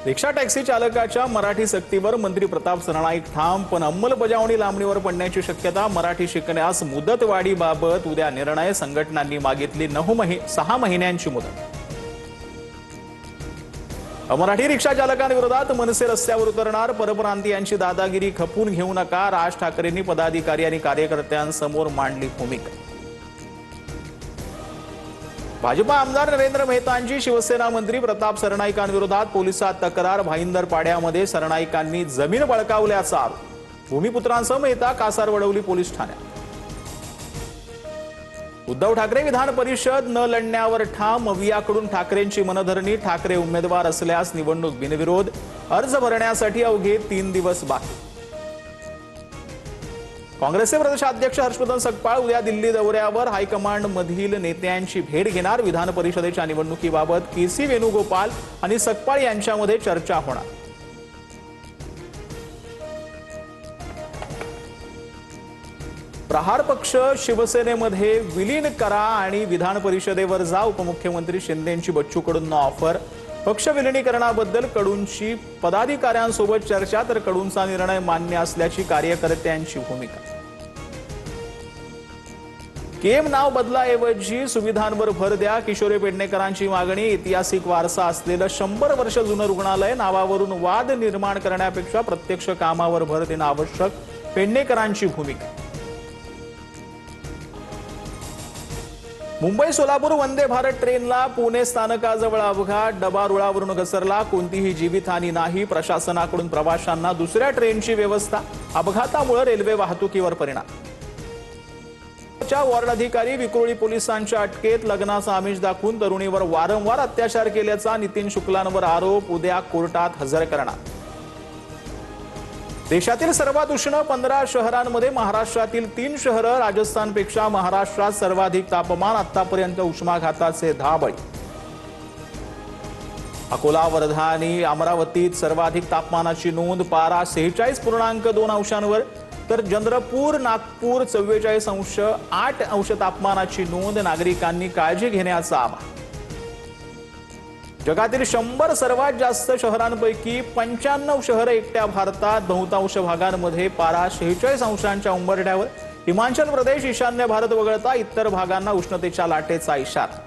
Rickshaw taxi चालकाच्या मराठी सक्तीवर मंत्री प्रताप सरनाईक ठाम, पण अंमलबजावणी लांबणीवर पडण्याची शक्यता. मराठी शिकण्यास मुदतवाढीबाबत उद्या निर्णय. संघटनांनी मागितली 6 महिन्यांची मुदत. मराठी रिक्षा चालकांविरोधात मनसे रस्त्यावर उतरणार. परप्रांतीयांची दादागिरी खपून घेऊ नका. राज ठाकरेंनी पदाधिकारी आणि कार्यकर्त्यांसमोर मांडली भूमिका. भाजपा आमदार नरेंद्र मेहतांची शिवसेना मंत्री प्रताप सरनाईकांविरोधात पोलिसात तक्रार. भाईंदर पाड्यामध्ये सरनाईकांनी जमीन बळकावल्याचा आरोप. भूमिपुत्रांसह मेहता कासारवडवली पोलीस ठाण्यात. उद्धव ठाकरे विधान परिषद न लढण्यावर ठाम. मवियाकडून ठाकरेंची मनधरणी. ठाकरे उमेदवार असल्यास निवडणूक बिनविरोध. अर्ज भरण्यासाठी अवघे 3 दिवस बाकी. काँग्रेसचे प्रदेशाध्यक्ष हर्षवर्धन सकपाळ उद्या दिल्ली दौऱ्यावर. हायकमांड मधील नेत्यांची भेट घेणार. विधान परिषदेच्या निवडणुकीबाबत के.सी. वेणुगोपाल आणि सकपाळ यांच्यामध्ये चर्चा होणार. प्रहार पक्ष शिवसेनेमध्ये विलीन करा आणि विधान परिषदेवर जा. उपमुख्यमंत्री शिंदेंची बच्चू कडूंना ऑफर. पक्ष विलिनीकरणाबद्दल कडूंची पदाधिकाऱ्यांसोबत चर्चा, तर कडूंचा निर्णय मान्य असल्याची कार्यकर्त्यांची भूमिका. केम नाव बदलाऐवजी सुविधांवर भर द्या. किशोरी पेडणेकरांची मागणी. ऐतिहासिक वारसा असलेलं 100 वर्ष जुनं रुग्णालय. नावावरून वाद निर्माण करण्यापेक्षा प्रत्यक्ष कामावर भर देणं आवश्यक. पेडणेकरांची भूमिका. मुंबई सोलापूर वंदे भारत ट्रेनला पुणे स्थानकाजवळ अपघात. डबा रुळावरून घसरला. कोणतीही जीवितहानी नाही. प्रशासनाकडून प्रवाशांना दुसऱ्या ट्रेनची व्यवस्था. अपघातामुळे रेल्वे वाहतुकीवर परिणाम. वॉर्ड अधिकारी विक्रोळी पोलिसांच्या अटकेत. लग्नाचा आमिष दाखवून तरुणीवर वारंवार अत्याचार केल्याचा नितीन शुक्लांवर आरोप. उद्या कोर्टात हजर करणार. देशातील सर्वात उष्ण 15 शहरांमध्ये महाराष्ट्रातील 3 शहरं. राजस्थानपेक्षा महाराष्ट्रात सर्वाधिक तापमान. आतापर्यंत उष्माघाताचे 10 बळी. अकोला, वर्धा आणि अमरावतीत सर्वाधिक तापमानाची नोंद. पारा 46.2 अंशांवर, तर चंद्रपूर, नागपूर 44.8 तापमानाची नोंद. नागरिकांनी काळजी घेण्याचं आवाहन. जगातील 100 सर्वात जास्त शहरांपैकी 95 शहरं एकट्या भारतात. बहुतांश भागांमध्ये पारा 46 अंशांच्या उंबरठ्यावर. हिमाचल प्रदेश, ईशान्य भारत वगळता इतर भागांना उष्णतेच्या लाटेचा इशारा.